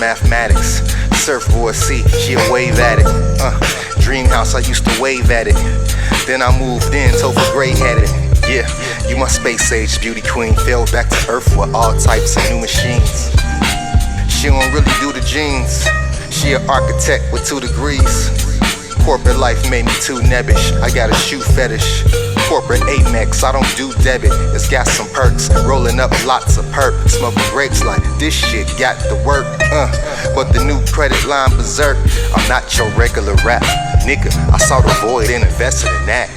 mathematics. Surfboard C, she'll wave at it. Dream house, I used to wave at it. Then I moved in, Topher Grey had it. Yeah, you my space age beauty queen. Fell back to earth with all types of new machines. She don't really do the jeans. She an architect with 2 degrees. Corporate life made me too nebbish. I got a shoe fetish. Corporate Amex, I don't do debit. It's got some perks. Rolling up lots of perp. Smoking grapes like this shit got the work. But the new credit line berserk. I'm not your regular rap nigga. I saw the void and invested in that.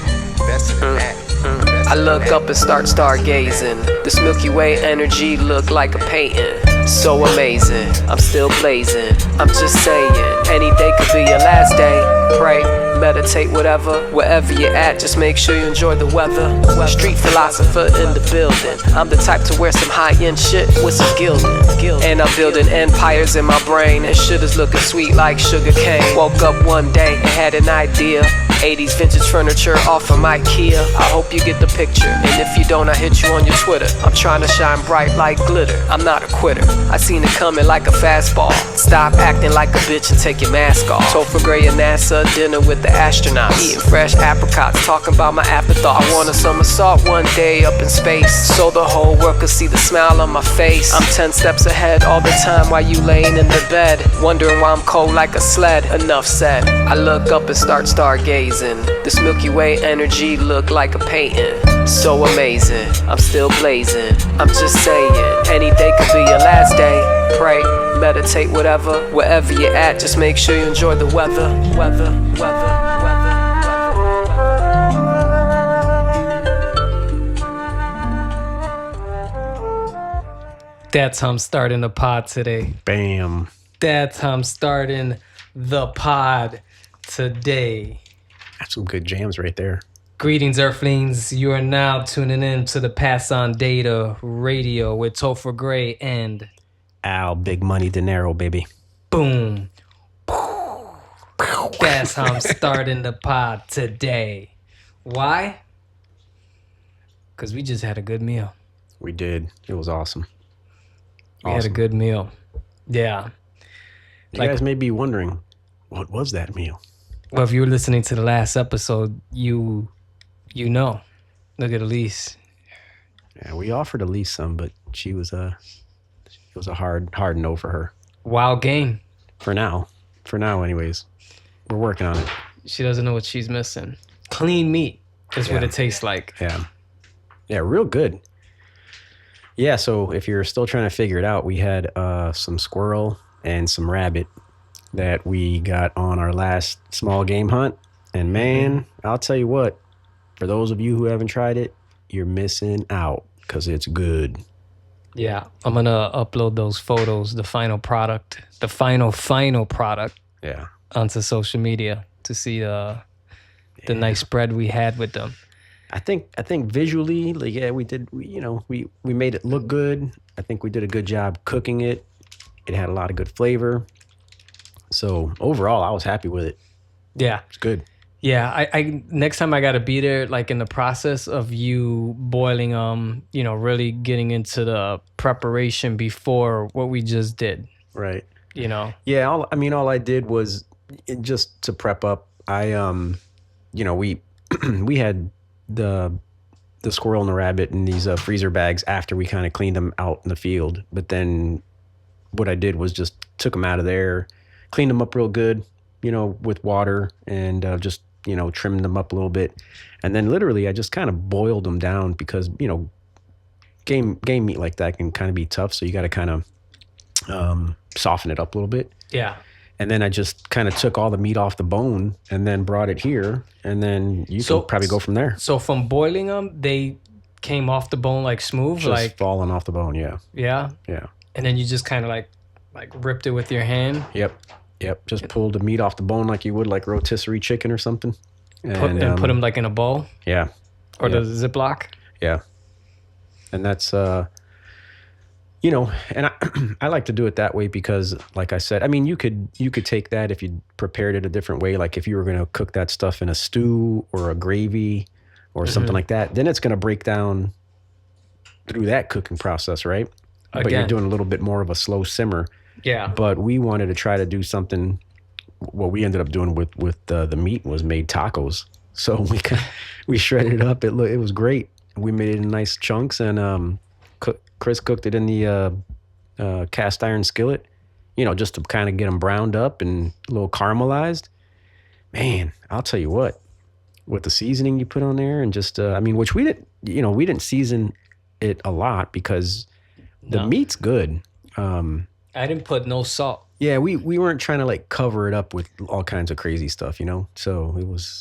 I look up and start stargazing. This Milky Way energy look like a painting. So amazing, I'm still blazing. I'm just saying, any day could be your last day. Pray, meditate, whatever, wherever you're at, just make sure you enjoy the weather. Street philosopher in the building. I'm the type to wear some high-end shit with some gilding. And I'm building empires in my brain, and shit is looking sweet like sugar cane. Woke up one day and had an idea. 80s vintage furniture off from IKEA. I hope you get the picture, and if you don't, I hit you on your Twitter. I'm trying to shine bright like glitter. I'm not a quitter. I seen it coming like a fastball. Stop acting like a bitch and take your mask off. Topher Grey and NASA, dinner with the astronauts. Eating fresh apricots, talking about my afterthoughts. I want a somersault one day up in space, so the whole world could see the smile on my face. I'm 10 steps ahead all the time while you laying in the bed, wondering why I'm cold like a sled. Enough said. I look up and start stargazing. This Milky Way energy look like a painting. So amazing, I'm still blazing. I'm just saying, any day could be your last day. Pray, meditate, whatever, wherever you're at, just make sure you enjoy the weather. That's how I'm starting the pod today. Bam. That's how I'm starting the pod today. That's some good jams right there. Greetings, Earthlings. You are now tuning in to the Pass On Data Radio with Topher Grey and Al, big money Dinero, baby. boom. That's how I'm starting the pod today. Why? Because we just had a good meal. We did. It was awesome. We had a good meal. Yeah. You guys may be wondering, what was that meal? Well, if you were listening to the last episode, you know. Look at Elise. Yeah, we offered Elise some, but it was a hard no for her. Wild game. For now anyways. We're working on it. She doesn't know what she's missing. Clean meat is what it tastes like. Yeah, real good. Yeah, so if you're still trying to figure it out, we had some squirrel and some rabbit that we got on our last small game hunt. And man, I'll tell you what, for those of you who haven't tried it, you're missing out because it's good. Yeah, I'm going to upload those photos, the final product, Yeah. onto social media to see the nice spread we had with them. I think visually, like, yeah, we made it look good. I think we did a good job cooking it. It had a lot of good flavor. So overall, I was happy with it. Yeah. It's good. Yeah, I next time I gotta be there, like in the process of you boiling, really getting into the preparation before what we just did. Right. Yeah, all I did was just to prep up. We we had the squirrel and the rabbit in these freezer bags after we kind of cleaned them out in the field. But then what I did was just took them out of there, cleaned them up real good, with water and just, trimmed them up a little bit. And then literally I just kind of boiled them down because, game meat like that can kind of be tough. So you got to kind of soften it up a little bit. Yeah. And then I just kind of took all the meat off the bone and then brought it here. And then you can probably go from there. So from boiling them, they came off the bone like smooth? Just falling off the bone, yeah. Yeah? Yeah. And then you just kind of like ripped it with your hand? Yep. Just pulled the meat off the bone like you would like rotisserie chicken or something. And put them like in a bowl? Yeah. Or the Ziploc? Yeah. And that's, and I like to do it that way because, like I said, I mean, you could take that if you prepared it a different way. Like if you were going to cook that stuff in a stew or a gravy or something like that, then it's going to break down through that cooking process, right? But you're doing a little bit more of a slow simmer. Yeah. But we wanted to try to do something. What we ended up doing with the meat was made tacos. So we shredded it up. It was great. We made it in nice chunks, and Chris cooked it in the cast iron skillet, just to kind of get them browned up and a little caramelized. Man, I'll tell you what, with the seasoning you put on there, and just which we didn't season it a lot because the meat's good. I didn't put no salt. Yeah, we weren't trying to like cover it up with all kinds of crazy stuff, So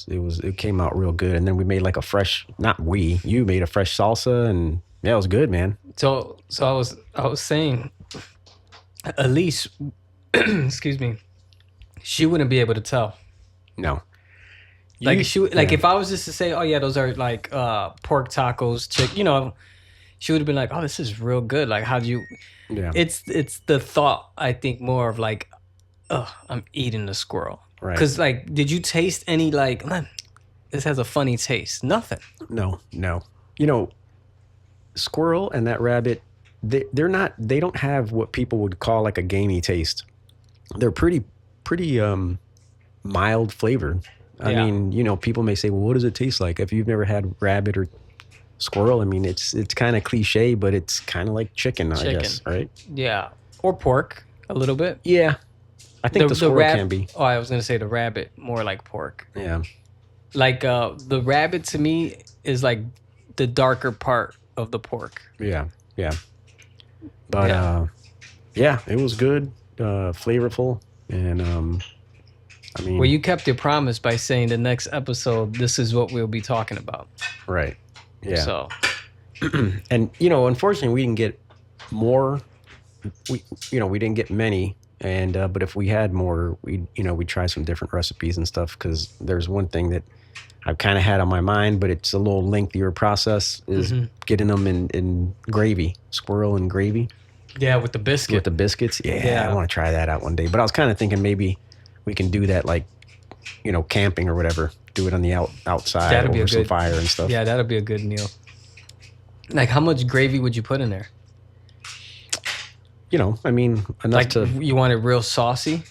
it came out real good. And then we made like you made a fresh salsa, and yeah, it was good, man. So I was saying, Elise, excuse me, she wouldn't be able to tell. No. If I was just to say, oh yeah, those are like pork tacos, she would have been like, oh, this is real good. Like, how'd you? Yeah. It's the thought, I think, more of like, oh, I'm eating the squirrel. Right. Because like, did you taste any like, man, this has a funny taste? Nothing. No. Squirrel and that rabbit, they don't have what people would call like a gamey taste. They're pretty mild flavored. I mean, people may say, well, what does it taste like? If you've never had rabbit or squirrel, I mean, it's kind of cliche, but it's kind of like chicken, I guess, right? Yeah. Or pork, a little bit. Yeah. I think the squirrel can be. Oh, I was going to say the rabbit, more like pork. Yeah. Like the rabbit to me is like the darker part of the pork. Yeah. But it was good, flavorful, and well, you kept your promise by saying the next episode, this is what we'll be talking about. Right. Yeah. So, and unfortunately, we didn't get more. We didn't get many, and but if we had more, we'd try some different recipes and stuff. Because there's one thing that I've kind of had on my mind, but it's a little lengthier process. Is getting them in gravy, squirrel and gravy. Yeah, with the biscuit. With the biscuits. Yeah. I want to try that out one day. But I was kind of thinking maybe we can do that, like, camping or whatever. Do it on the outside over some fire and stuff. Yeah, that'll be a good meal. Like, how much gravy would you put in there? Enough like, to. You want it real saucy?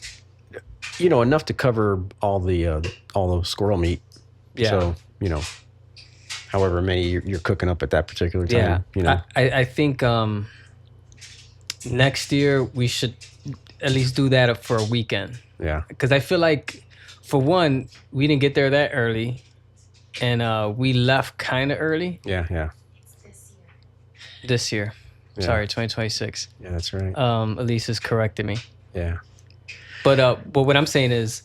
Enough to cover all the squirrel meat. Yeah. So, however many you're cooking up at that particular time. Yeah. I think next year we should at least do that for a weekend. Yeah. Because I feel like, for one, we didn't get there that early, and we left kind of early. Yeah. This year. Yeah. Sorry, 2026. Yeah, that's right. Elise has corrected me. Yeah. But what I'm saying is,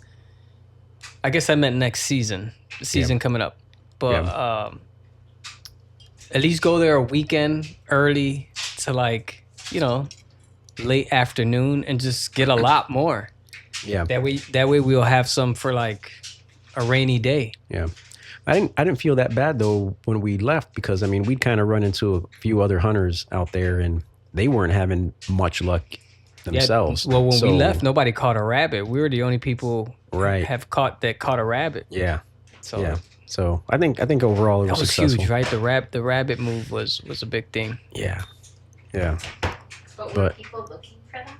I guess I meant next season coming up. But at least go there a weekend early to, like, late afternoon and just get a lot more. Yeah. That way we'll have some for like a rainy day. Yeah. I didn't feel that bad though when we left, because we'd kind of run into a few other hunters out there and they weren't having much luck themselves. Yeah, well, when we left, nobody caught a rabbit. We were the only people have caught a rabbit. Yeah. So yeah. So I think overall it was successful. Huge, right? The rabbit move was a big thing. Yeah. Yeah. But were people looking for them?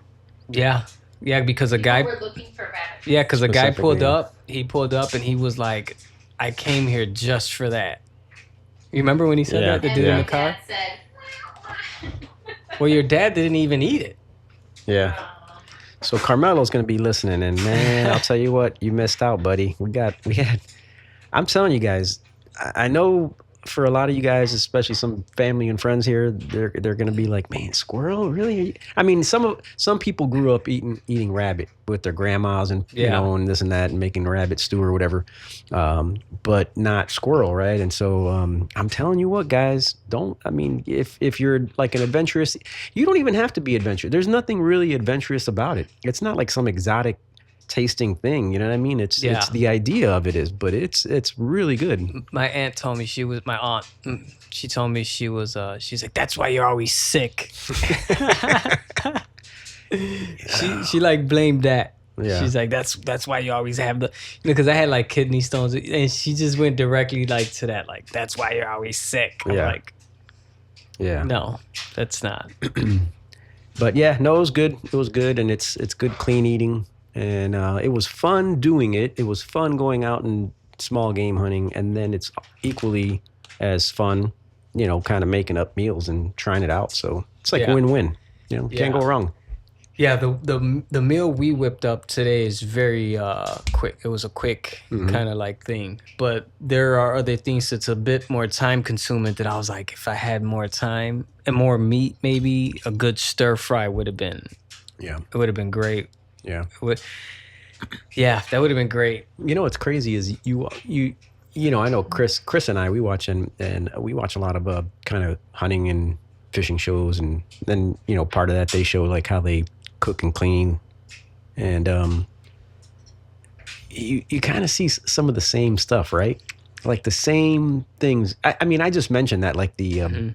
Yeah. Yeah, because a guy were looking for rabbits. Yeah, because a guy pulled up. He pulled up and he was like, "I came here just for that." You remember when he said that? The dude in the car. Said, well, your dad didn't even eat it. Yeah. So Carmelo's gonna be listening, and man, I'll tell you what, you missed out, buddy. We had. I'm telling you guys, I know. For a lot of you guys, especially some family and friends here, they're gonna be like, "Man, squirrel, really?" Some people grew up eating rabbit with their grandmas and and this and that, and making rabbit stew or whatever, but not squirrel, right? And so I'm telling you what, guys, don't. If you're like an adventurous, you don't even have to be adventurous. There's nothing really adventurous about it. It's not like some exotic tasting thing, you know what I mean? It's the idea of it is, but it's really good. My aunt told me she told me she's like, that's why you're always sick. She like blamed that. Yeah. She's like, that's why you always have the, because I had like kidney stones, and she just went directly like to that, like, that's why you're always sick. I'm like, yeah, no, that's not. But yeah, no, it was good. It was good, and it's good clean eating, and it was fun doing it. It was fun going out and small game hunting, and then it's equally as fun, kind of making up meals and trying it out. So it's like win-win. Can't go wrong. Yeah, the meal we whipped up today is very quick. It was a quick kind of like thing. But there are other things that's a bit more time consuming that I was like, if I had more time and more meat, maybe a good stir fry would have been. Yeah. It would have been great. Yeah. That would have been great. What's crazy is I know Chris and I, we watch and we watch a lot of kind of hunting and fishing shows, and then part of that they show like how they cook and clean, and you kind of see some of the same stuff, right? Like the same things. I mean, I just mentioned that, like the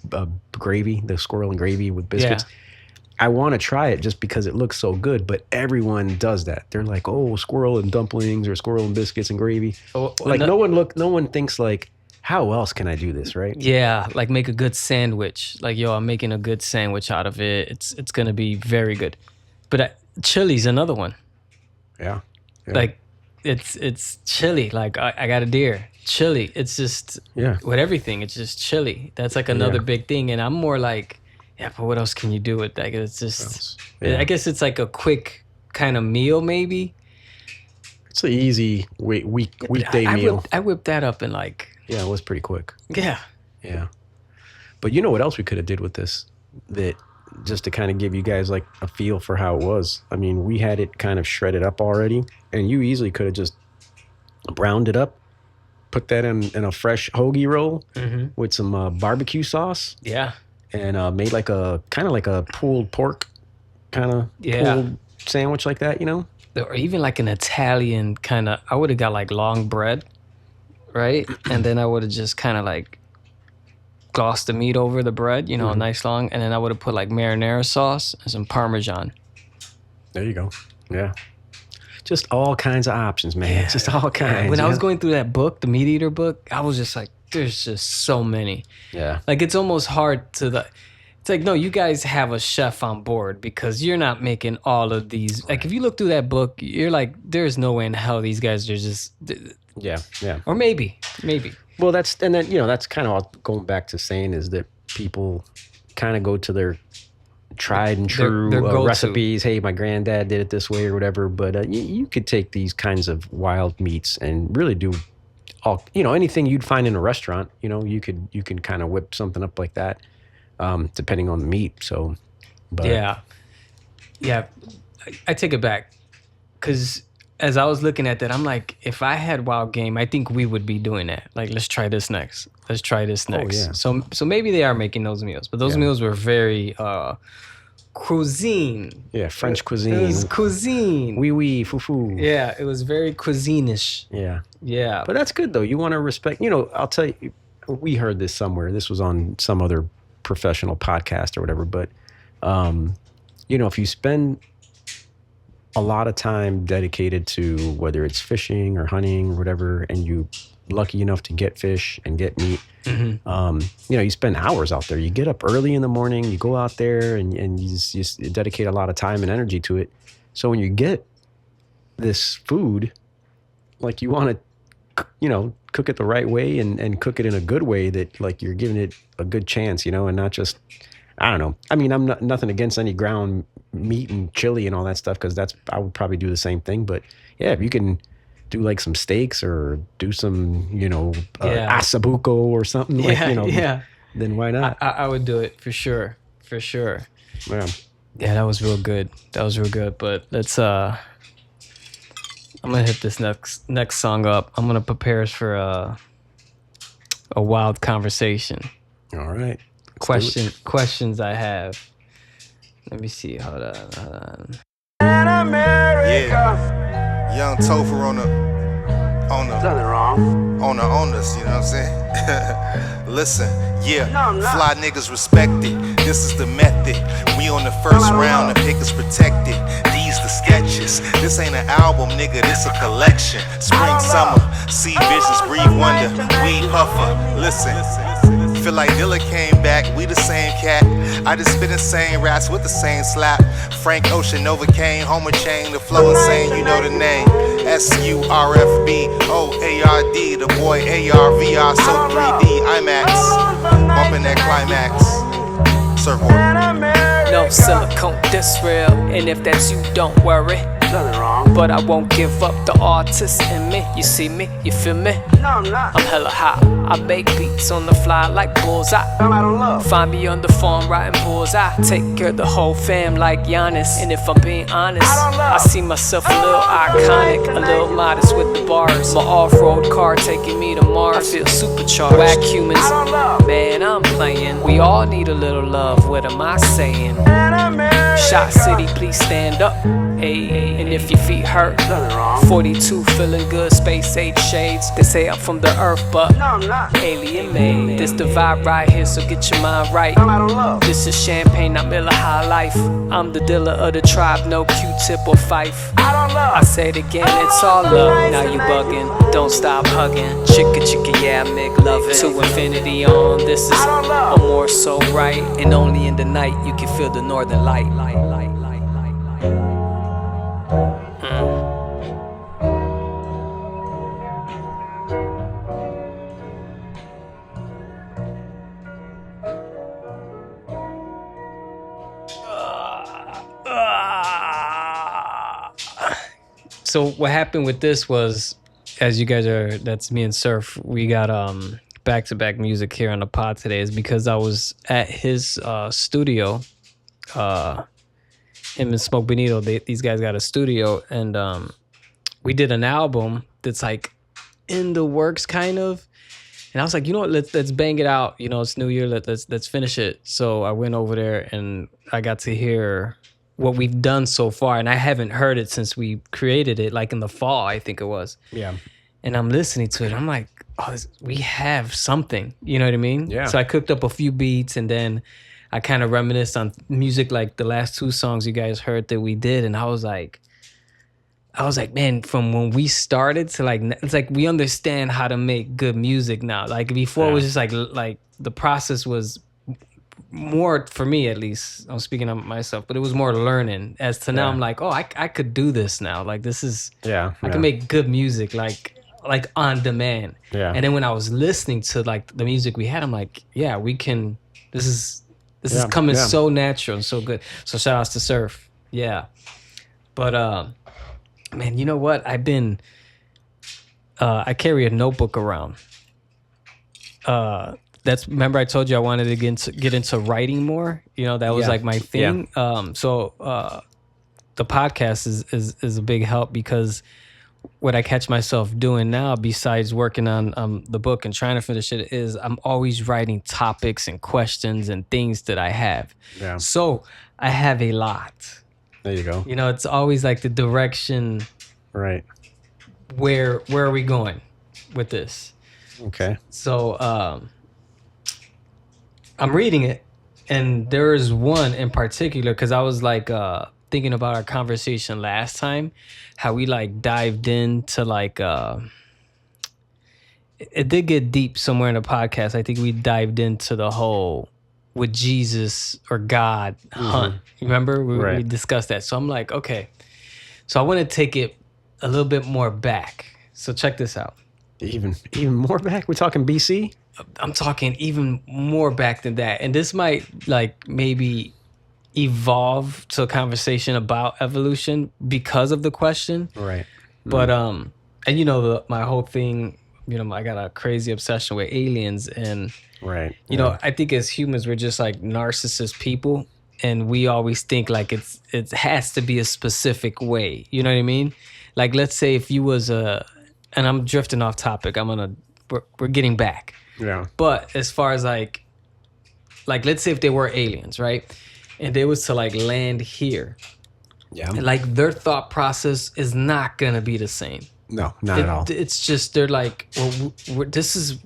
gravy, the squirrel and gravy with biscuits. Yeah. I want to try it just because it looks so good, but everyone does that. They're like, oh, squirrel and dumplings or squirrel and biscuits and gravy. Like no one thinks like, how else can I do this, right? Yeah, like make a good sandwich. Like, yo, I'm making a good sandwich out of it. It's going to be very good. But chili's another one. Yeah. Like it's chili. Like I got a deer. Chili. It's just with everything. It's just chili. That's like another big thing. And I'm more like, yeah, but what else can you do with that? It's just, I guess it's like a quick kind of meal, maybe. It's an easy weekday meal. I whipped that up in like. Yeah, it was pretty quick. Yeah. Yeah. But you know what else we could have did with this? That just to kind of give you guys like a feel for how it was. I mean, we had it kind of shredded up already, and you easily could have just browned it up, put that in a fresh hoagie roll with some barbecue sauce. Yeah. And made like a kind of like a pulled pork kind of pulled sandwich like that, Or even like an Italian kind of, I would have got like long bread, right? And then I would have just kind of like glossed the meat over the bread, nice long. And then I would have put like marinara sauce and some Parmesan. There you go. Yeah. Just all kinds of options, man. Yeah. Just all kinds. When I was going through that book, the Meat Eater book, I was just like, there's just so many. Yeah. Like it's almost hard to it's like, no, you guys have a chef on board because you're not making all of these. Right. Like if you look through that book, you're like, there's no way in hell these guys are just. Yeah. Or maybe. Well, that's kind of all going back to saying is that people kind of go to their tried and true their recipes. Hey, my granddad did it this way or whatever. But you could take these kinds of wild meats and really do all, anything you'd find in a restaurant, you can kind of whip something up like that, depending on the meat. So, but yeah, I take it back, because as I was looking at that, I'm like, if I had wild game, I think we would be doing that. Like, let's try this next. Oh, yeah. So maybe they are making those meals, but those meals were very cuisine. Yeah, French cuisine. It was cuisine. Oui, foo. Yeah, it was very cuisine-ish. Yeah. Yeah. But that's good, though. You want to respect, I'll tell you, we heard this somewhere. This was on some other professional podcast or whatever. But, if you spend a lot of time dedicated to whether it's fishing or hunting or whatever, and you lucky enough to get fish and get meat, you spend hours out there. You get up early in the morning, you go out there and you just dedicate a lot of time and energy to it. So when you get this food, like you want to, cook it the right way and cook it in a good way that like you're giving it a good chance, and not just, I don't know. I mean, I'm nothing against any ground meat and chili and all that stuff, because I would probably do the same thing. But yeah, if you can do like some steaks or do some, asabuco or something then why not? I would do it for sure. Yeah. Yeah, that was real good. But let's I'm gonna hit this next song up. I'm gonna prepare us for a wild conversation. All right. Questions I have. Let me see. Hold on. Yeah. Young Topher on nothing wrong. On us, you know what I'm saying? Listen, fly niggas respect it. This is the method. We on the first round, the pick is protected. These the sketches. This ain't an album, nigga, this a collection. Spring, summer, see visions, breathe wonder. Weed puffer, listen. feel like Dilla came back, we the same cat. I just spit insane raps with the same slap. Frank Ocean overcame, Homer Chain, the flow insane, you know the name. SURFBOARD, the boy ARVR, so 3D, IMAX, bumping that climax. Surfboard. No silicone, this real. And if that's you, don't worry. Nothing wrong. But I won't give up the artist in me. You see me, you feel me? No, I'm not. I'm hella hot. I make beats on the fly like bullseye. I'm out of love. Find me on the farm writing bullseye. Take care of the whole fam like Giannis. And if I'm being honest, I see myself a little iconic, a little modest with the bars. My off-road car taking me to Mars. I feel supercharged. Whack humans, man, I'm playing. We all need a little love. What am I saying? Shot City, please stand up. Ayy, and if your feet hurt, Nothing wrong. 42 feeling good, space age shades. They say I'm from the earth, but No, I'm not. alien made. This the vibe right here, so get your mind right. I'm out of love. This is champagne, not Miller High Life. I'm the dealer of the tribe, no Q-tip or Fife. I don't love. I say it again, it's all love. Now you bugging, don't stop hugging. Chicka chicka, yeah, make love it. To infinity on, this is a more so right. And only in the night you can feel the northern light. So what happened with this was, as you guys are, that's me and Surf, we got back-to-back music here on the pod today, is because I was at his studio. Him and Smoke Benito, these guys got a studio, and we did an album that's like in the works kind of. And I was like, you know what, let's bang it out. You know, it's New Year, let's finish it. So I went over there and I got to hear what we've done so far, and I haven't heard it since we created it, like in the fall, I think it was. Yeah. And I'm listening to it. I'm like, oh, we have something. You know what I mean? Yeah. So I cooked up a few beats, and then I kind of reminisced on music, like the last two songs you guys heard that we did, and I was like, man, from when we started to like, it's like we understand how to make good music now. Like before, it was just like the process was more, for me at least, I'm speaking of myself, but it was more learning. As to now, I'm like, oh, I could do this now. Like this is, I can make good music, like on demand. Yeah. And then when I was listening to like the music we had, I'm like, yeah, we can. This is coming so natural and so good. So shout outs to Surf. Yeah. But man, you know what? I've been. I carry a notebook around. Remember I told you I wanted to get into writing more. You know, that was like my thing. Yeah. So the podcast is a big help, because what I catch myself doing now, besides working on the book and trying to finish it, is I'm always writing topics and questions and things that I have. Yeah. So I have a lot. There you go. You know, it's always like the direction. Right. Where are we going with this? Okay. So I'm reading it, and there is one in particular, because I was like thinking about our conversation last time, how we like dived into like it did get deep somewhere in the podcast. I think we dived into the whole with Jesus or God hunt. Remember we discussed that. So I'm like, okay, so I want to take it a little bit more back. So check this out. Even more back? We're talking BC? I'm talking even more back than that. And this might like maybe evolve to a conversation about evolution because of the question. Right. But and you know my whole thing, you know, I got a crazy obsession with aliens, and you know, I think as humans we're just like narcissist people, and we always think like it has to be a specific way. You know what I mean? Like let's say if you was and I'm drifting off topic. We're getting back. Yeah. But as far as like let's say if they were aliens, right? And they was to like land here. Yeah. Like their thought process is not gonna be the same. No, not at all. It's just they're like, well, this is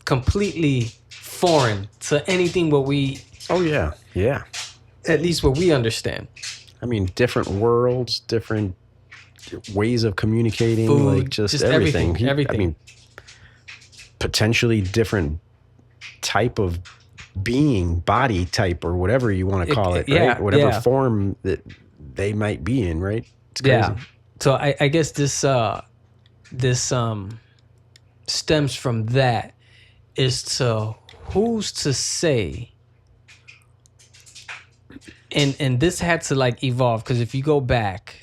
completely foreign to anything what we. Oh yeah, yeah. At least what we understand. I mean, different worlds, different ways of communicating, Food, like just everything. Everything. I mean, potentially different type of being, body type, or whatever you want to call it, right? Whatever form that they might be in, right? It's crazy. Yeah. So I guess this stems from that, is to who's to say, and this had to like evolve, because if you go back,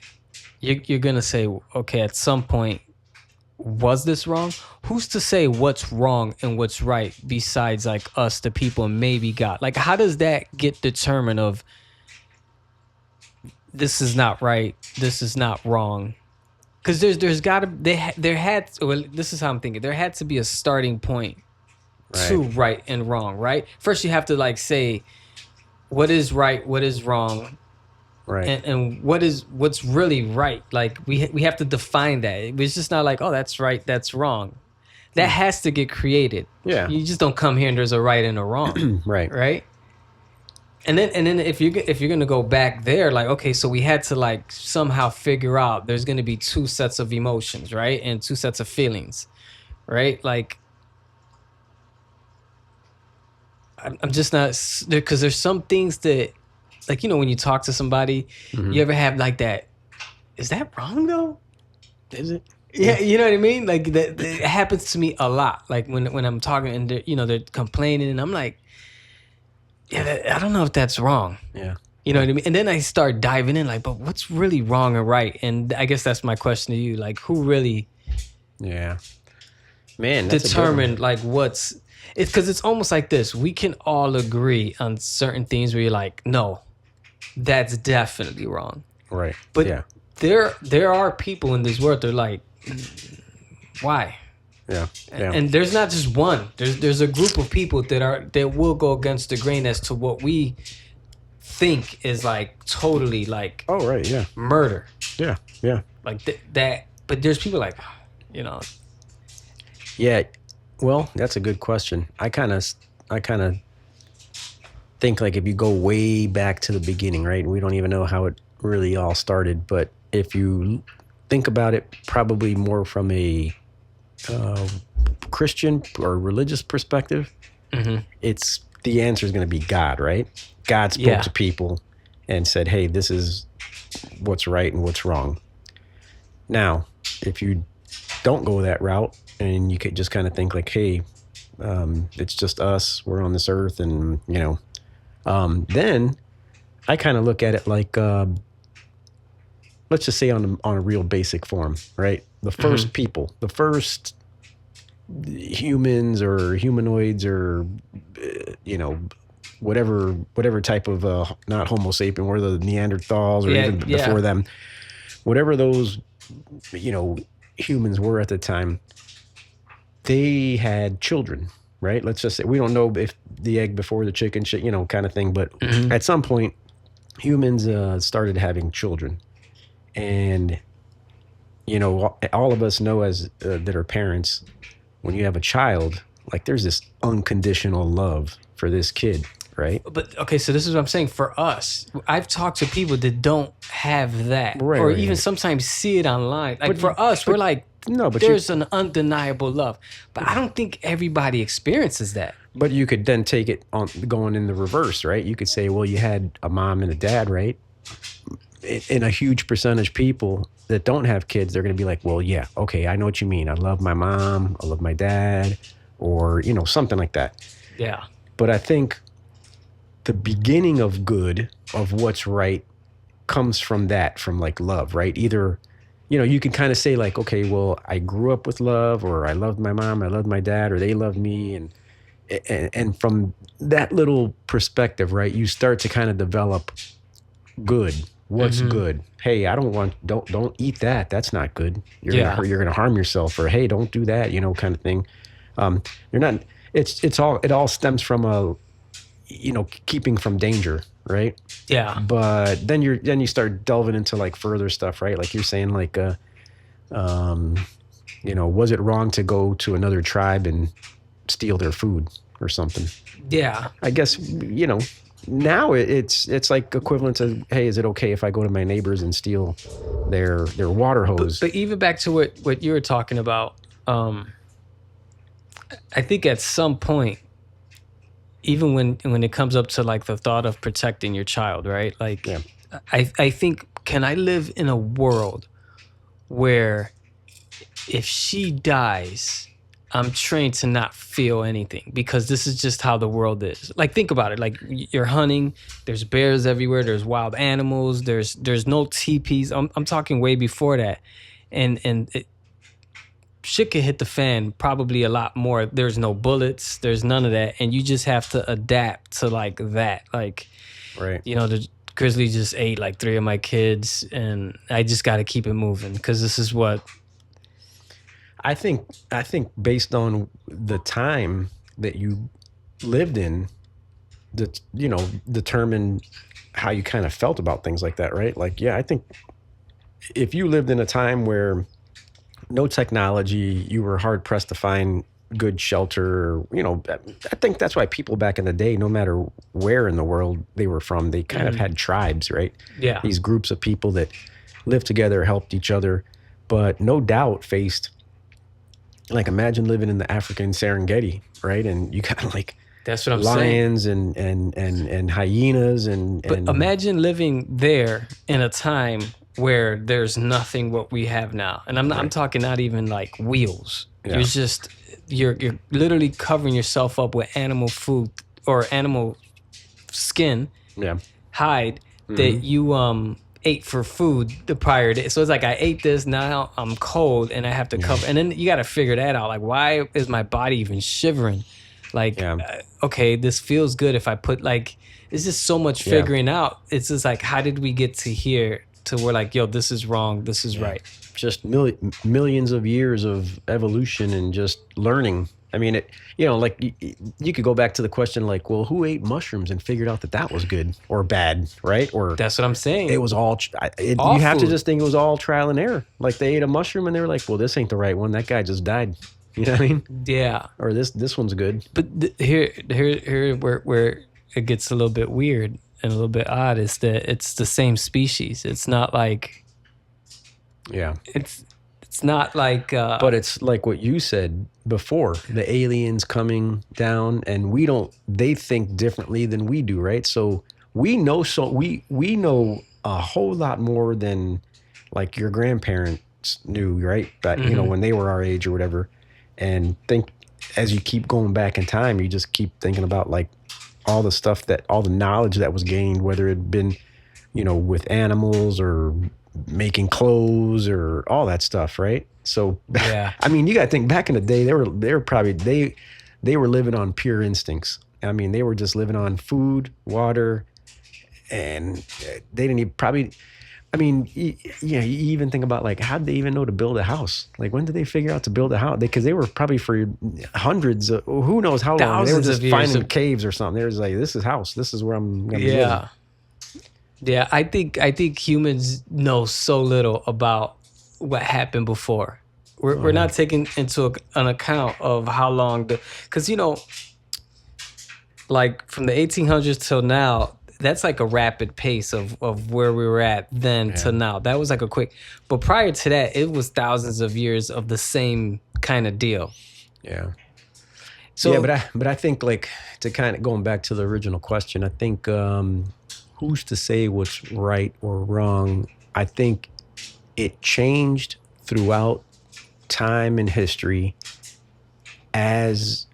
you're gonna say, okay, at some point, was this wrong? Who's to say what's wrong and what's right besides like us, the people, and maybe God? Like, how does that get determined of this is not right, this is not wrong? Because there's gotta this is how I'm thinking. There had to be a starting point to right and wrong, right? First, you have to like say what is right, what is wrong, right, and what's really right. Like we have to define that. It's just not like, oh, that's right, that's wrong. That has to get created. Yeah, you just don't come here and there's a right and a wrong. Right. And then if you're gonna go back there, like, okay, so we had to like somehow figure out there's gonna be two sets of emotions, right, and two sets of feelings, right? Like, I'm just not, because there's some things that, like, you know, when you talk to somebody, you ever have like that, is that wrong though? Is it? Yeah, you know what I mean? Like that it happens to me a lot. Like when I'm talking and they're complaining, and I'm like, yeah, I don't know if that's wrong. Yeah. You know what I mean? And then I start diving in, like, but what's really wrong and right? And I guess that's my question to you. Like, who really determined, like, it's because it's almost like this. We can all agree on certain things where you're like, no, that's definitely wrong. Right. But there are people in this world, they're like, why? Yeah. And there's not just one. There's a group of people that will go against the grain as to what we think is like totally like murder. Yeah. Like that. But there's people like, Yeah. Well, that's a good question. I kind of think like if you go way back to the beginning, right? We don't even know how it really all started, but if you think about it, probably more from a Christian or religious perspective, it's the answer is going to be God, right? God spoke to people and said, hey, this is what's right and what's wrong. Now, if you don't go that route and you could just kind of think like, hey, it's just us, we're on this earth, and then I kind of look at it like, let's just say on a real basic form, right? The first people, the first humans or humanoids or, whatever type of, not Homo sapien, or the Neanderthals or even before them, whatever those, humans were at the time, they had children, right? Let's just say, we don't know if the egg before the chicken shit, kind of thing, but at some point, humans started having children. And, all of us know as that are parents, when you have a child, like there's this unconditional love for this kid, right? But okay, so this is what I'm saying. For us, I've talked to people that don't have that, or even sometimes see it online. Like for us, we're like, no, but there's an undeniable love. But I don't think everybody experiences that. But you could then take it on going in the reverse, right? You could say, well, you had a mom and a dad, right? In a huge percentage of people that don't have kids, they're going to be like, well, yeah, okay, I know what you mean. I love my mom, I love my dad, or, something like that. Yeah. But I think the beginning of good, of what's right, comes from like love, right? Either, you can kind of say like, okay, well, I grew up with love, or I loved my mom, I loved my dad, or they loved me. And from that little perspective, right, you start to kind of develop good. What's good? Hey, don't eat that. That's not good. You're gonna harm yourself. Or hey, don't do that. Kind of thing. You're not. It all stems from keeping from danger, right? Yeah. But then you start delving into like further stuff, right? Like you're saying like, was it wrong to go to another tribe and steal their food or something? Yeah. I guess now it's like equivalent to, hey, is it okay if I go to my neighbors and steal their water hose? But even back to what you were talking about, I think at some point even when it comes up to like the thought of protecting your child, right? Like, I think, can I live in a world where if she dies, I'm trained to not feel anything because this is just how the world is. Like, think about it. Like, you're hunting. There's bears everywhere. There's wild animals. There's no teepees. I'm talking way before that, and shit could hit the fan probably a lot more. There's no bullets. There's none of that, and you just have to adapt to like that. Like, right. You know, the grizzly just ate like 3 of my kids, and I just got to keep it moving because this is what. I think based on the time that you lived in, that, you know, determine how you kind of felt about things like that, right? Like, yeah, I think if you lived in a time where no technology, you were hard pressed to find good shelter, you know, I think that's why people back in the day, no matter where in the world they were from, they kind of had tribes, right? Yeah. These groups of people that lived together, helped each other, but no doubt faced, like, imagine living in the African Serengeti, right? And you got like that's what I'm lions saying. and hyenas But imagine living there in a time where there's nothing what we have now, and I'm talking not even like wheels. Yeah. You're literally covering yourself up with animal food or animal skin, hide that you ate for food the prior day. So it's like, I ate this, now I'm cold and I have to cover. And then you got to figure that out. Like, why is my body even shivering? Like, okay, this feels good if I put, like, it's just so much figuring out. It's just like, how did we get to here to where like, yo, this is wrong, this is right. Just millions of years of evolution and just learning. I mean, it, you know, like you could go back to the question like, well, who ate mushrooms and figured out that that was good or bad, right? Or that's what I'm saying. It was all you have to just think it was all trial and error. Like, they ate a mushroom and they were like, well, this ain't the right one. That guy just died. You know what I mean? Yeah. Or this one's good. But here where it gets a little bit weird and a little bit odd is that it's the same species. It's not like it's not like but it's like what you said before, the aliens coming down, and they think differently than we do, right? So we know we know a whole lot more than like your grandparents knew, right? But you know, when they were our age or whatever. And think as you keep going back in time, you just keep thinking about like all the knowledge that was gained, whether it had been, you know, with animals or making clothes or all that stuff, right? So I mean, you got to think back in the day, they were probably they were living on pure instincts. I mean, they were just living on food, water, and they didn't even probably. I mean, you even think about like, how did they even know to build a house? Like, when did they figure out to build a house? Because they were probably for hundreds of, who knows how long, they were just finding caves or something. They were like, this is house. This is where I'm going to live. Yeah, I think humans know so little about what happened before. We're not taking into an account of how long because, you know, like from the 1800s till now, that's like a rapid pace of where we were at then to now. That was like a quick, but prior to that, it was thousands of years of the same kind of deal. Yeah. So but I think, like, to kind of going back to the original question, I think who's to say what's right or wrong? I think it changed throughout time and history as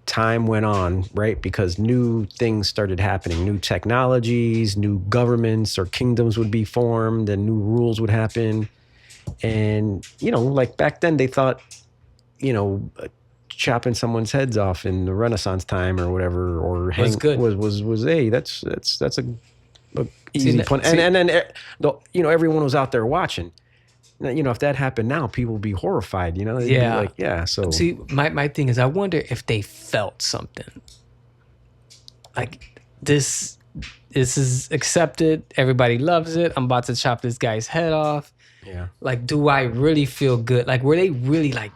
time went on, right? Because new things started happening, new technologies, new governments or kingdoms would be formed, and new rules would happen. And, you know, like back then they thought, you know, chopping someone's heads off in the Renaissance time or whatever, or was good. Was hey, that's a easy point. And then you know, everyone was out there watching. You know, if that happened now, people would be horrified, you know? They'd be like, so. See, my thing is, I wonder if they felt something. Like, this is accepted. Everybody loves it. I'm about to chop this guy's head off. Yeah. Like, do I really feel good? Like, were they really like,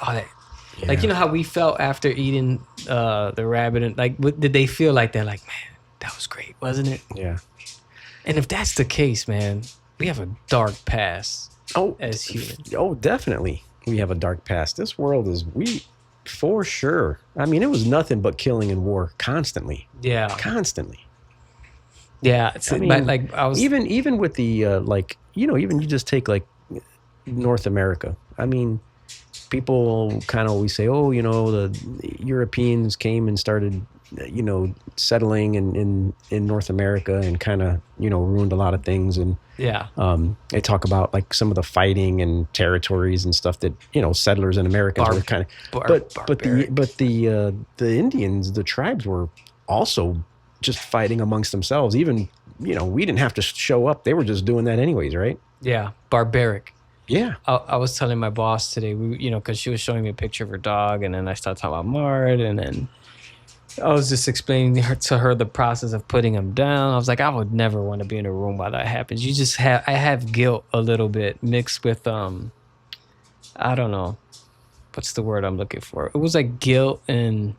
oh, that, like, you know how we felt after eating the rabbit? And like, did they feel like that? Like, man, that was great, wasn't it? Yeah. And if that's the case, man, we have a dark past. As humans. Oh, definitely. We have a dark past. This world is, For sure. I mean, it was nothing but killing and war constantly. Yeah. Constantly. Yeah. I mean, but like I was even with the like, you know, even you just take like North America. I mean, people kind of always say, oh, you know, the Europeans came and started, you know, settling in North America and kind of, you know, ruined a lot of things. And yeah. they talk about like some of the fighting and territories and stuff that, you know, settlers in America were kind of, but the Indians, the tribes were also just fighting amongst themselves. Even, you know, we didn't have to show up. They were just doing that anyways, right? Yeah. Barbaric. Yeah. I was telling my boss today, you know, because she was showing me a picture of her dog, and then I started talking about Mart, and then I was just explaining to her the process of putting him down. I was like, I would never want to be in a room while that happens. I have guilt a little bit mixed with, I don't know, what's the word I'm looking for? It was like guilt, and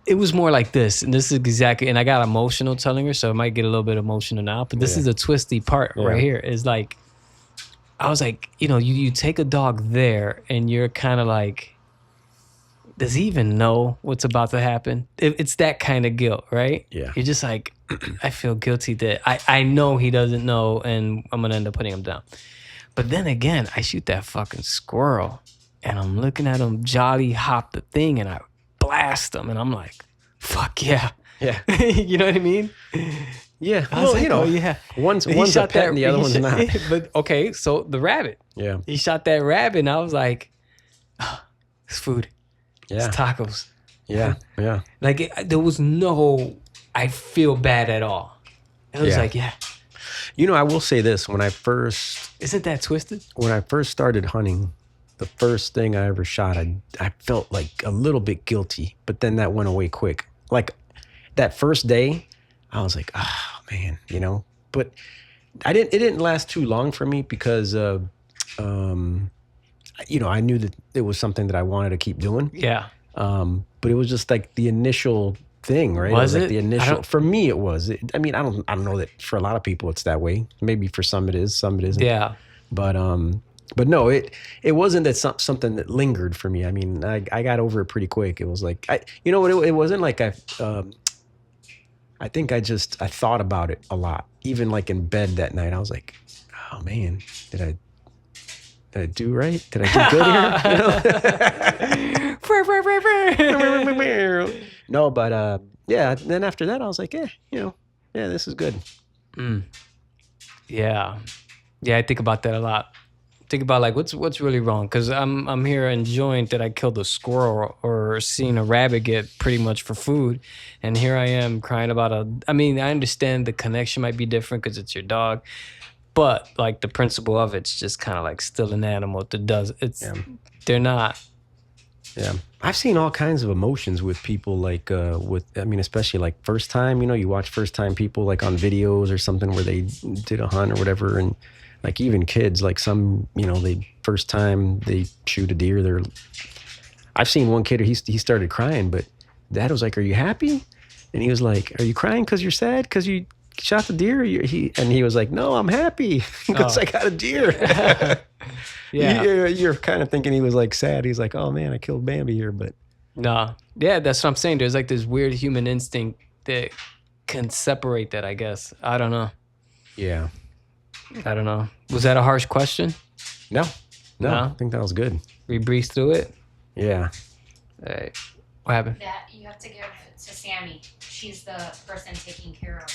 it was more like this, and this is exactly, and I got emotional telling her, so I might get a little bit emotional now, but this is a twisty part right here, is like, I was like, you know, you take a dog there and you're kind of like, does he even know what's about to happen? It's that kind of guilt, right? Yeah. You're just like, I feel guilty that I know he doesn't know, and I'm going to end up putting him down. But then again, I shoot that fucking squirrel and I'm looking at him jolly hop the thing and I blast him and I'm like, fuck yeah. Yeah. You know what I mean? Yeah. I was Well, like, you know, oh, yeah. one's a pet and the other one's not. But okay, so the rabbit. Yeah. He shot that rabbit and I was like, oh, it's food. Yeah. It's tacos. Yeah. Yeah. Like there was no, I feel bad at all. It was like, yeah. You know, I will say this, when I first started hunting, the first thing I ever shot, I felt like a little bit guilty, but then that went away quick. Like that first day, I was like, oh man, you know, but it didn't last too long for me because, you know, I knew that it was something that I wanted to keep doing. Yeah. But it was just like the initial thing, right? Was it? Was it? like the initial, for me, it was. I mean, I don't know that for a lot of people it's that way. Maybe for some it is, some it isn't. Yeah. But no, it wasn't that something that lingered for me. I mean, I got over it pretty quick. It was like, you know what? It wasn't like I think I thought about it a lot. Even like in bed that night, I was like, oh man, did I do right? Did I do good here? No, but yeah. Then after that, I was like, you know, yeah, this is good. Yeah. Yeah, I think about that a lot. Think about like what's really wrong, because I'm here enjoying that I killed a squirrel or seeing a rabbit get pretty much for food, and here I am crying about I mean, I understand the connection might be different because it's your dog, but like the principle of it's just kind of like still an animal that does they're not. Yeah, I've seen all kinds of emotions with people, like I mean, especially like first time. You know, you watch first time people like on videos or something where they did a hunt or whatever, and like even kids, like some, you know, they first time they shoot a deer. I've seen one kid, he started crying, but dad was like, "Are you happy?" And he was like, "Are you crying because you're sad because you shot the deer?" And he was like, "No, I'm happy because I got a deer." Yeah. You're kind of thinking he was like sad. He's like, "Oh man, I killed Bambi here," but no. Yeah, that's what I'm saying. There's like this weird human instinct that can separate that, I guess. I don't know. Yeah. I don't know. Was that a harsh question? No. I think that was good. We breezed through it? Yeah. Hey, what happened? That you have to give to Sammy. She's the person taking care of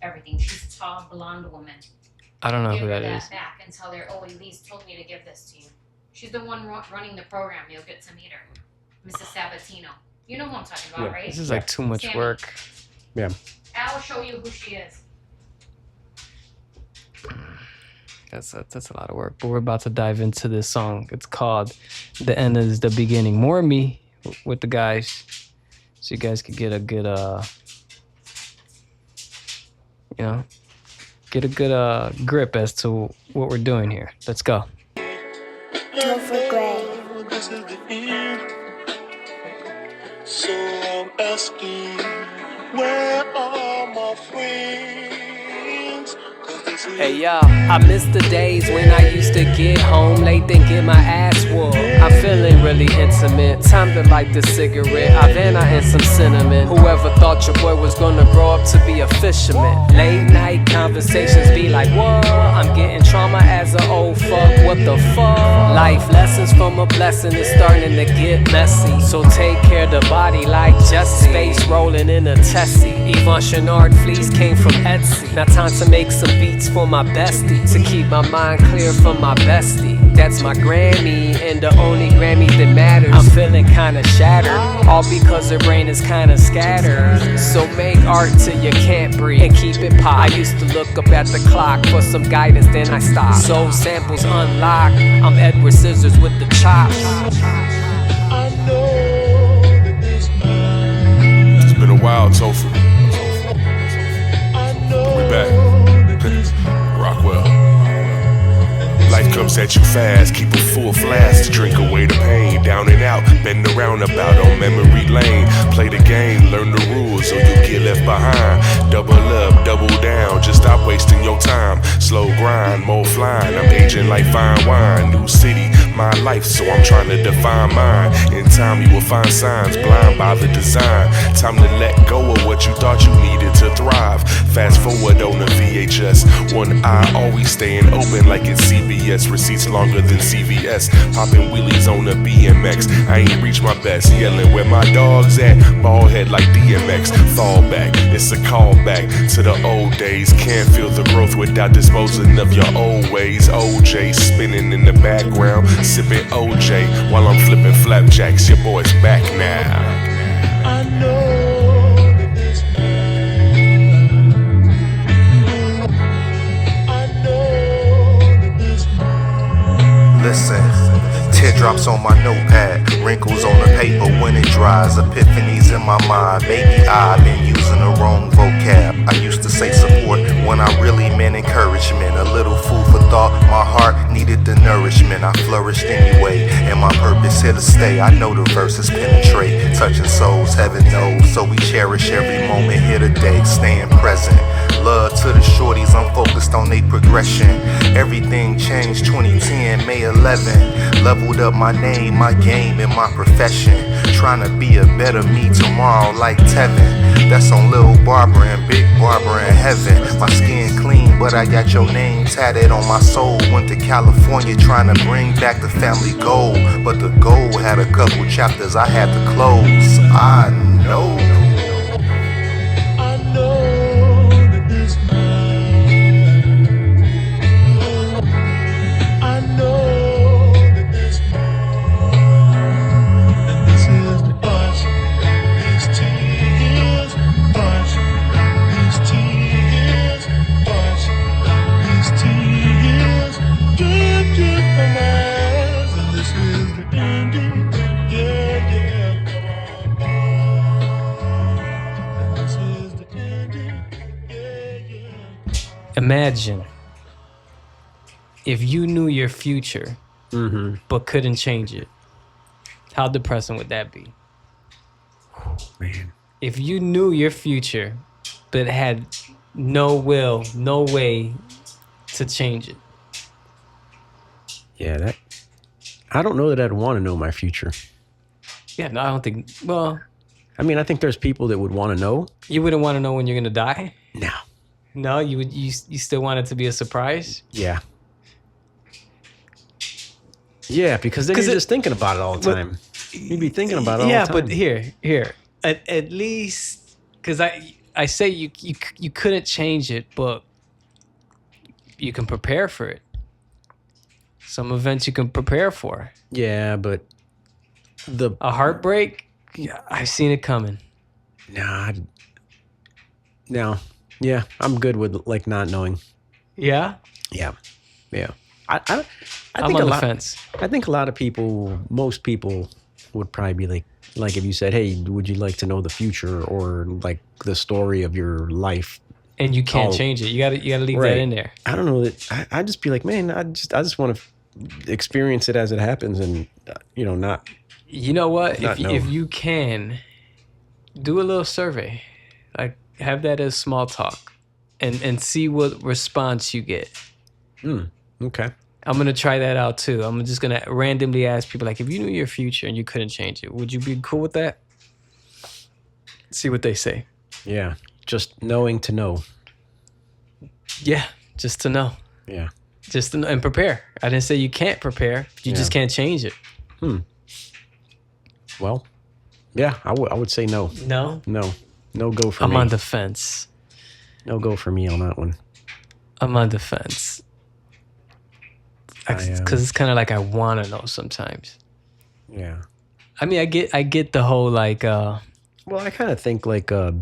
everything. She's a tall, blonde woman. I don't know give who her that is. back and tell her, oh, Elise told me to give this to you. She's the one running the program. You'll get to meet her. Mrs. Sabatino. You know who I'm talking about, right? This is like too much Sammy. work. Yeah. I'll show you who she is. That's a lot of work. But we're about to dive into this song. It's called "The End Is the Beginning." More of me with the guys, so you guys could get a good, you know, get a good grip as to what we're doing here. Let's go. Topher Grey. So I'm asking, where are my friends? 'Cause they Hey yo, I miss the days when I used to get home late and get my ass whooped. I'm feeling really intimate. Time to light the cigarette, Havana and some cinnamon. Whoever thought your boy was gonna grow up to be a fisherman? Late night conversations be like, whoa, I'm getting trauma as an old fuck. What the fuck? Life lessons from a blessing is starting to get messy. So take care of the body like Jesse. Space rolling in a Tessie. Yvonne Chenard fleece came from Etsy. Now time to make some beats for my bestie, to keep my mind clear from my bestie. That's my Grammy, and the only Grammy that matters. I'm feeling kinda shattered, all because her brain is kinda scattered. So make art till you can't breathe, and keep it pop. I used to look up at the clock for some guidance, then I stopped. Soul samples unlocked, I'm Edward Scissors with the chops. It's been a while, Topher. We back. Rockwell. Life comes at you fast, keep a full flask to drink away the pain. Down and out, bend around about on memory lane. Play the game, learn the rules, or you'll get left behind. Double up, double down, just stop wasting your time. Slow grind, more flying, I'm aging like fine wine. New city, my life, so I'm trying to define mine. In time you will find signs, blind by the design. Time to let go of what you thought you needed to thrive. Fast forward on the VHS, one eye always staying open like it's CBS. Receipts longer than CVS, popping wheelies on the BMX. I ain't reached my best, yelling where my dogs at. Ball head like DMX, fall back, it's a callback to the old days. Can't feel the growth without disposing of your old ways. OJ spinning in the background, sipping OJ while I'm flipping flapjacks. Your boy's back now. I know. Listen, teardrops on my notepad, wrinkles on the paper when it dries, epiphanies in my mind. Maybe I've been using the wrong vocab. I used to say support when I really meant encouragement. A little food for thought, my heart needed the nourishment. I flourished anyway, and my purpose here to stay. I know the verses penetrate, touching souls, heaven knows. So we cherish every moment here today, staying present. Love to the shorties, I'm focused on their progression. Everything changed 2010, May 11. Leveled up my name, my game, and my profession. Trying to be a better me tomorrow like Tevin. That's on Lil Barbara and Big Barbara in heaven. My skin clean, but I got your name tatted on my soul. Went to California trying to bring back the family gold, but the goal had a couple chapters I had to close. I know. Imagine if you knew your future, but couldn't change it. How depressing would that be? Man. If you knew your future, but had no will, no way to change it. Yeah, I don't know that I'd want to know my future. Yeah, no, I don't think, well. I mean, I think there's people that would want to know. You wouldn't want to know when you're going to die? No. No, you still want it to be a surprise? Yeah. Yeah, because then you're just thinking about it all the time. You'd be thinking about it all the time. Yeah, but here, at least, because I say you couldn't change it, but you can prepare for it. Some events you can prepare for. Yeah, but a heartbreak, I've seen it coming. No. Yeah, I'm good with like not knowing. Yeah? Yeah. I I'm think on the fence. I think a lot of people, most people would probably be like if you said, hey, would you like to know the future or like the story of your life? And you can't change it. You gotta leave that in there. I don't know that. I'd just be like, man, I just want to experience it as it happens, and not. You know what? Know. If you can, do a little survey, like have that as small talk, and see what response you get. Okay. I'm gonna try that out too. I'm just gonna randomly ask people like, if you knew your future and you couldn't change it, would you be cool with that? See what they say. Yeah. Just knowing to know. Yeah, just to know. Yeah. Just to know and prepare. I didn't say you can't prepare. You just can't change it. Well, yeah, I would say no. No? No go for me. I'm on the fence. No go for me on that one. I'm on the fence. Because it's kind of like I want to know sometimes. Yeah. I mean, I get the whole like... well, I kind of think like, like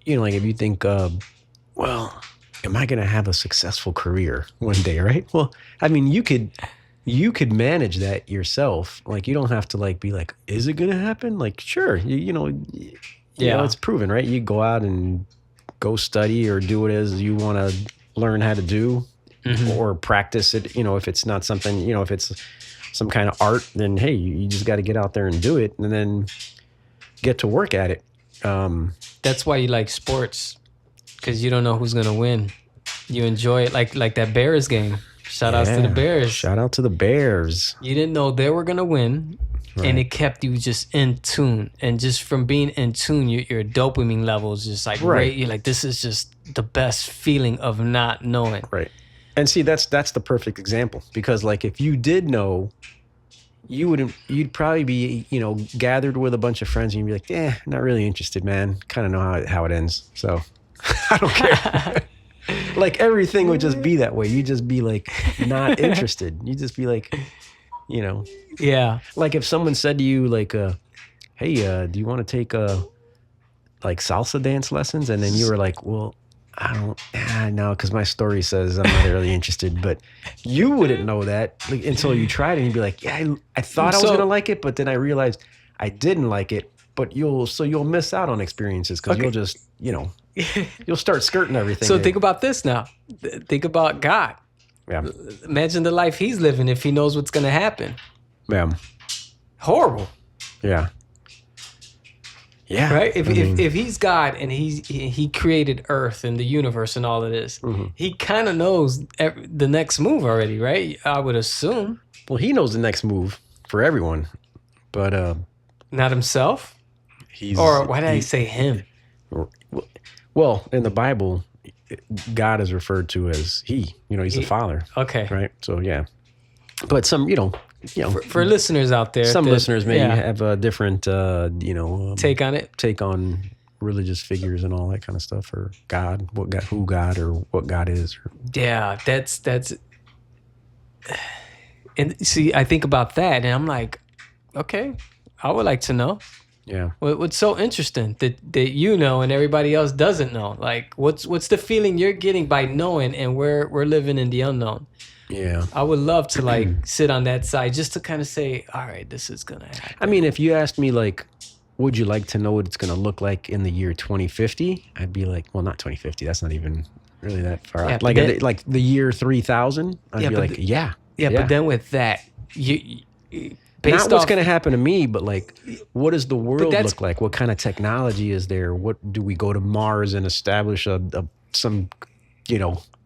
if you think, well, am I going to have a successful career one day, right? Well, I mean, you could manage that yourself. Like, you don't have to like be like, is it going to happen? Like, sure, you know, it's proven, right? You go out and go study or do it as you want to learn how to do. Or practice it, if it's not something, if it's some kind of art, then hey, you just got to get out there and do it and then get to work at it. That's why you like sports, because you don't know who's going to win. You enjoy it like that Bears game. Shout outs to the Bears. Shout out to the Bears. You didn't know they were going to win, and it kept you just in tune. And just from being in tune, your dopamine levels just like, you're like, this is just the best feeling of not knowing. Right. And see, that's the perfect example, because like if you did know, you'd probably be, gathered with a bunch of friends and you'd be like, not really interested, man. Kind of know how it ends. So I don't care. Like everything would just be that way. You'd just be like not interested. You'd just be like, Yeah. Like if someone said to you like, hey, do you want to take like salsa dance lessons? And then you were like, well, I don't, no, because my story says I'm not really interested. But you wouldn't know that until you tried it, and you'd be like, yeah, I thought I was going to like it, but then I realized I didn't like it. But you'll miss out on experiences because you'll just, you'll start skirting everything. So think about this now. Think about God. Yeah. Imagine the life he's living if he knows what's going to happen. Yeah. Horrible. Yeah. Yeah. Right? If he's God and he created Earth and the universe and all of this, he kind of knows the next move already, right? I would assume. Well, he knows the next move for everyone, but not himself. Or why did I say him? Well, in the Bible, God is referred to as he. He's the Father. Okay. Right. So yeah, but some, for listeners out there, some listeners may have a different, take on it. Take on religious figures and all that kind of stuff, or God, who God, or what God is. Yeah, that's. And see, I think about that, and I'm like, okay, I would like to know. Yeah. What's so interesting that and everybody else doesn't know? Like, what's the feeling you're getting by knowing, and we're living in the unknown? Yeah. I would love to like sit on that side just to kind of say, all right, this is gonna happen. I mean, if you asked me like, would you like to know what it's gonna look like in the year 2050? I'd be like, well, not 2050. That's not even really that far out. Like the year 3000. I'd be like, yeah. But then with that, you not what's going to happen to me, but like, what does the world look like? What kind of technology is there? What do we go to Mars and establish some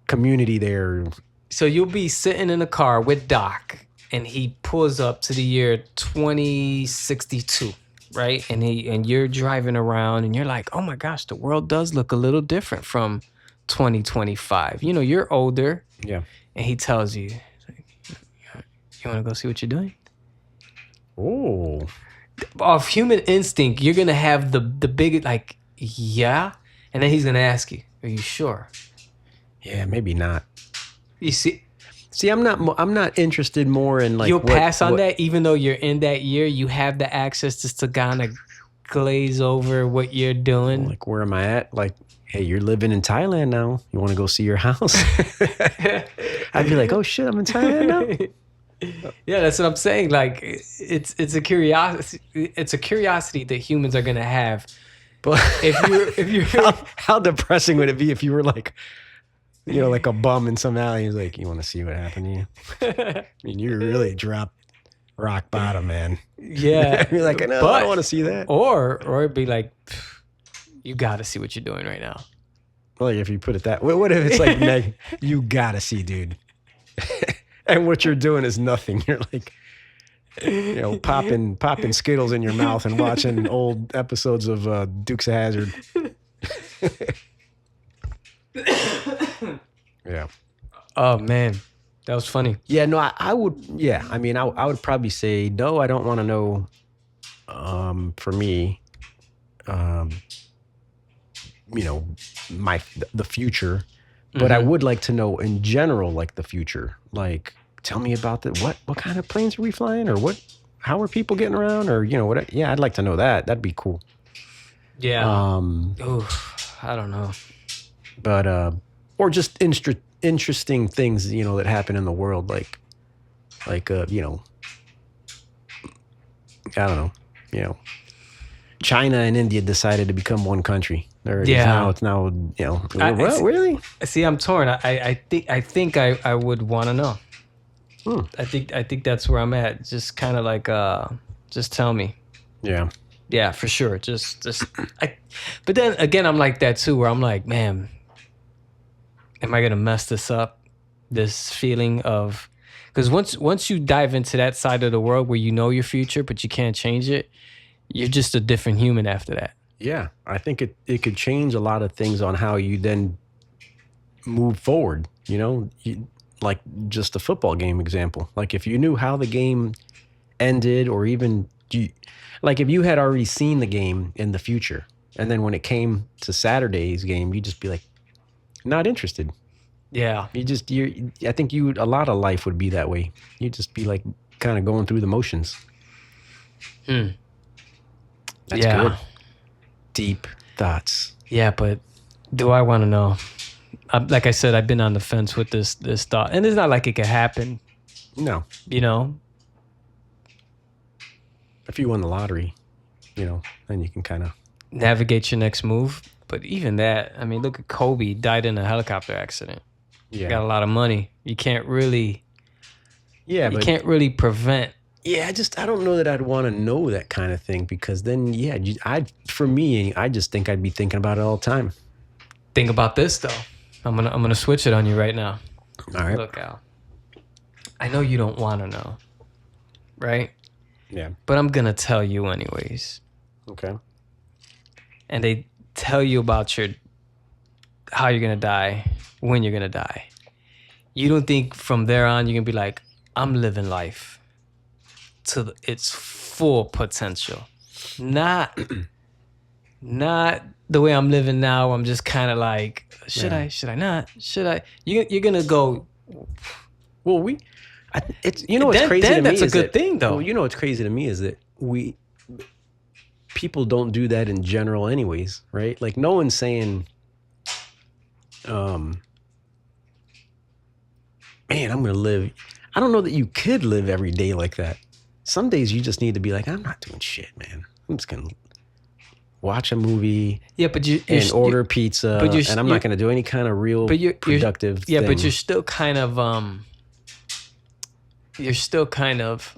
community there? So you'll be sitting in a car with Doc, and he pulls up to the year 2062, right? And you're driving around, and you're like, oh my gosh, the world does look a little different from 2025. You're older. Yeah. And he tells you, you want to go see what you're doing? Oh. Off human instinct, you're going to have the big, like, yeah. And then he's going to ask you, are you sure? Yeah, maybe not. You see, I'm not interested more in like. You'll pass on that, even though you're in that year. You have the access just to kind of glaze over what you're doing. Like, where am I at? Like, hey, you're living in Thailand now. You want to go see your house? I'd be like, oh shit, I'm in Thailand now. Yeah, that's what I'm saying. Like, it's a curiosity. It's a curiosity that humans are gonna have. But if you're how depressing would it be if you were like, like a bum in some alley? He's like, you want to see what happened to you? I mean, you really dropped rock bottom, man. Yeah, you're like, no, I don't want to see that. Or it'd be like, you got to see what you're doing right now. Like if you put it that way, what if it's like, Meg, you gotta see, dude. And what you're doing is nothing. You're like, popping Skittles in your mouth and watching old episodes of Dukes of Hazzard. Yeah. Oh man, that was funny. Yeah, no, I would. Yeah, I mean, I would probably say no. I don't want to know. For me, the future, but I would like to know in general, like the future. Like, tell me about what kind of planes are we flying, or how are people getting around, or what? Yeah, I'd like to know that. That'd be cool. Yeah. I don't know. But or just interesting things that happen in the world, like I don't know, China and India decided to become one country. It's now really? See, I'm torn. I think I would want to know. I think that's where I'm at. Just kind of like just tell me. Yeah, for sure. But then again, I'm like that too, where I'm like, man, am I gonna mess this up? This feeling of, because once you dive into that side of the world where you know your future but you can't change it, you're just a different human after that. Yeah, I think it could change a lot of things on how you then move forward. Like just a football game example. Like if you knew how the game ended, or even like if you had already seen the game in the future, and then when it came to Saturday's game, you'd just be like, not interested. Yeah. I think a lot of life would be that way. You'd just be like kind of going through the motions. That's good. Deep thoughts. Yeah, but do I want to know? Like I said, I've been on the fence with this thought, and it's not like it could happen. No. If you won the lottery, then you can kind of navigate your next move. But even that, I mean, look at Kobe, died in a helicopter accident. Yeah. Got a lot of money. You can't really. Yeah, you can't really prevent. Yeah, I don't know that I'd want to know that kind of thing, because then, for me, I just think I'd be thinking about it all the time. Think about this though. I'm gonna switch it on you right now. All right. Look, Al. I know you don't want to know, right? Yeah. But I'm gonna tell you anyways. Okay. And they tell you about how you're gonna die, when you're gonna die. You don't think from there on you're gonna be like, I'm living life to its full potential, not the way I'm living now. I'm just kind of like, should I not? Should I? You're gonna go. Well, what's crazy to me. That's a good thing, though. Well, what's crazy to me is that people don't do that in general, anyways, right? Like no one's saying, man, I'm gonna live. I don't know that you could live every day like that. Some days you just need to be like, I'm not doing shit, man. I'm just gonna watch a movie, but order pizza, and I'm not gonna do any kind of real productive thing. But you're still kind of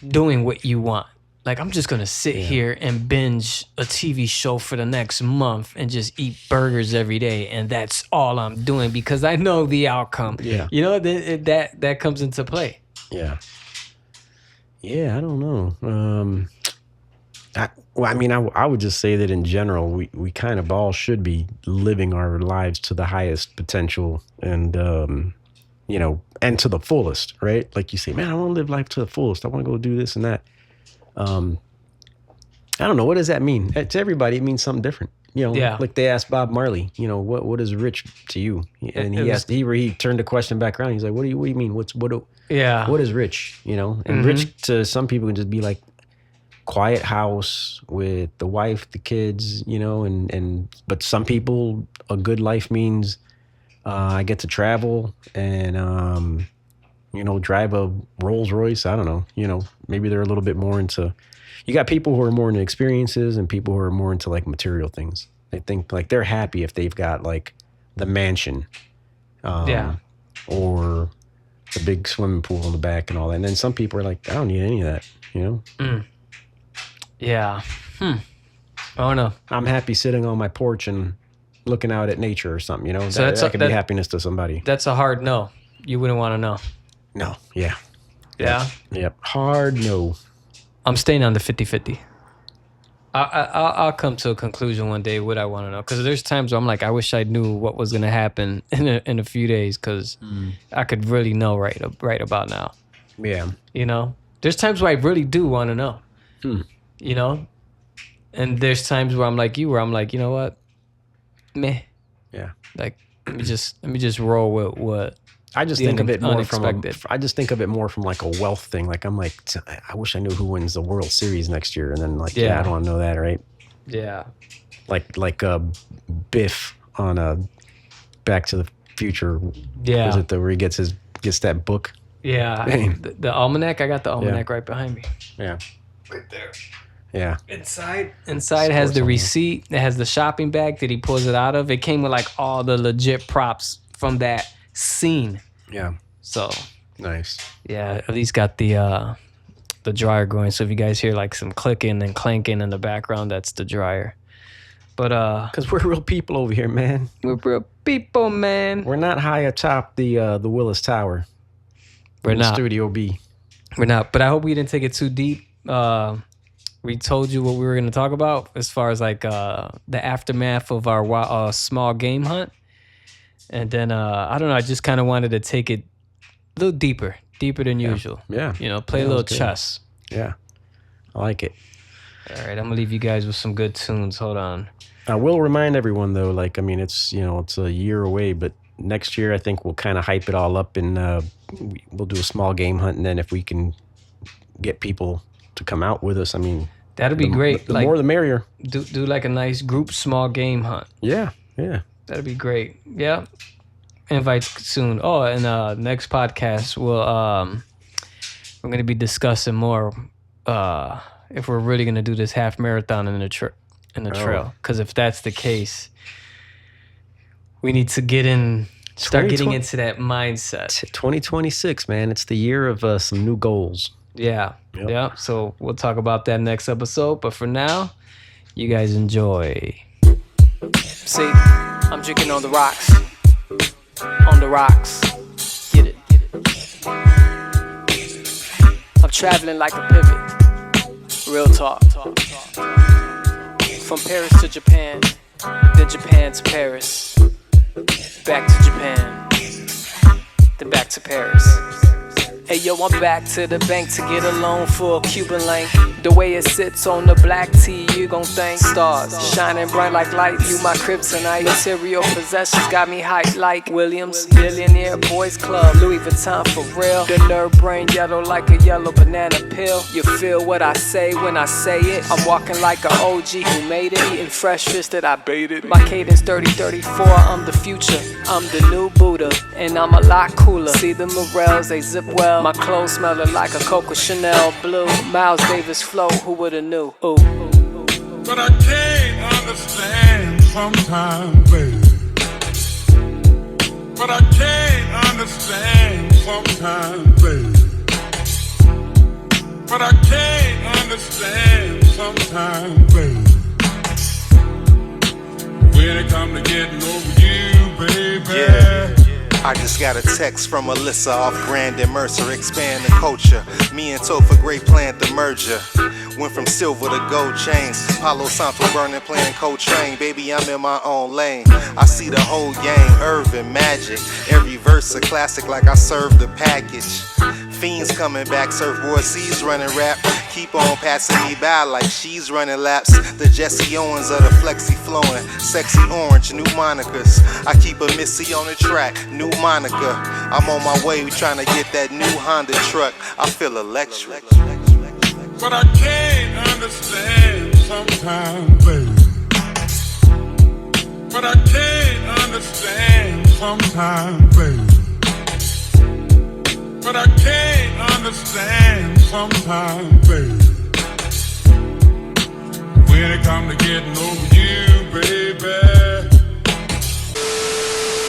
doing what you want. Like, I'm just gonna sit here and binge a TV show for the next month and just eat burgers every day, and that's all I'm doing because I know the outcome. Yeah, that comes into play. Yeah. Yeah, I don't know. I would just say that in general, we kind of all should be living our lives to the highest potential and, and to the fullest, right? Like you say, man, I want to live life to the fullest. I want to go do this and that. I don't know. What does that mean? To everybody, it means something different. Like they asked Bob Marley, what is rich to you? And he turned the question back around. He's like, what do you mean? What is rich? And rich to some people can just be like quiet house with the wife, the kids, but some people a good life means I get to travel and drive a Rolls Royce. I don't know. Maybe they're a little bit more into. You got people who are more into experiences and people who are more into like material things. They think like they're happy if they've got like the mansion, or the big swimming pool in the back and all that. And then some people are like, I don't need any of that. Yeah. I don't know. I'm happy sitting on my porch and looking out at nature or something, you know. So that could be happiness to somebody. That's a hard no. You wouldn't want to know. No, yeah. Yeah? Yep. Hard no. I'm staying on the 50-50. I'll come to a conclusion one day what I want to know. Because there's times where I'm like, I wish I knew what was going to happen in a few days, because I could really know right about now. Yeah. You know? There's times where I really do want to know. You know? And there's times where I'm like you, where I'm like, you know what? Meh. Yeah. Like, let me just roll with what. I just think of it more from like a wealth thing. Like, I'm like, I wish I knew who wins the World Series next year, and then like, I don't want to know that, right? Yeah. Like Biff on Back to the Future. Yeah. Is it where he gets that book? Yeah. The almanac. I got the almanac right behind me. Yeah. Right there. Yeah. Inside has the receipt. It has the shopping bag that he pulls it out of. It came with like all the legit props from that scene. Yeah. So nice. Yeah, at least got the dryer going. So if you guys hear like some clicking and clanking in the background, that's the dryer. But because we're real people over here, man. We're real people, man. We're not high atop the Willis Tower. We're not. Studio B. We're not. But I hope we didn't take it too deep. We told you what we were going to talk about as far as like the aftermath of our small game hunt. And then, I don't know, I just kind of wanted to take it a little deeper than usual. Yeah. You know, play a little chess. Yeah. I like it. All right, I'm going to leave you guys with some good tunes. Hold on. I will remind everyone, though, like, I mean, it's a year away, but next year I think we'll kind of hype it all up, and we'll do a small game hunt, and then if we can get people to come out with us, I mean... That'd be great. The more the merrier. Do like a nice group small game hunt. Yeah, yeah. That'd be great. Yeah. Invites soon. Oh, and next podcast we're gonna be discussing more if we're really gonna do this half marathon in the trail. Because if that's the case, we need to start getting into that mindset. 2026, man. It's the year of some new goals. Yeah. Yep. Yeah. So we'll talk about that next episode. But for now, you guys enjoy. See, I'm drinking on the rocks. On the rocks. Get it. I'm traveling like a pivot. Real talk. From Paris to Japan. Then Japan to Paris. Back to Japan. Then back to Paris. Hey yo, I'm back to the bank to get a loan for a Cuban link. The way it sits on the black tee, you gon' thank stars shining bright like lights. You my kryptonite. Material possessions got me hyped like Williams. Billionaire Boys Club, Louis Vuitton for real. The nerve brain yellow like a yellow banana peel. You feel what I say when I say it. I'm walking like an OG who made it. Eating fresh fish that I baited. My cadence 30-34, I'm the future. I'm the new Buddha, and I'm a lot cooler. See the morels, they zip well. My clothes smelling like a Coco Chanel blue. Miles Davis flow, who would've knew? Ooh. But I can't understand sometimes, baby. But I can't understand sometimes, baby. But I can't understand sometimes, baby. When it come to getting over you, baby. Yeah. I just got a text from Alyssa off Grand and Mercer, expand the culture. Me and Topher Grey planned the merger. Went from silver to gold chains. Palo Santo burning, playing Coltrane. Baby, I'm in my own lane. I see the whole gang, Irvin, Magic. Every verse a classic like I served the package. Fiends coming back, surfboard C's running rap. Keep on passing me by like she's running laps. The Jesse Owens of the flexi flowing. Sexy orange, new monikers. I keep a Missy on the track, new moniker. I'm on my way, we trying to get that new Honda truck. I feel electric. But I can't understand sometimes, baby. But I can't understand sometimes, baby. But I can't understand sometimes, baby. When it come to getting over you, baby.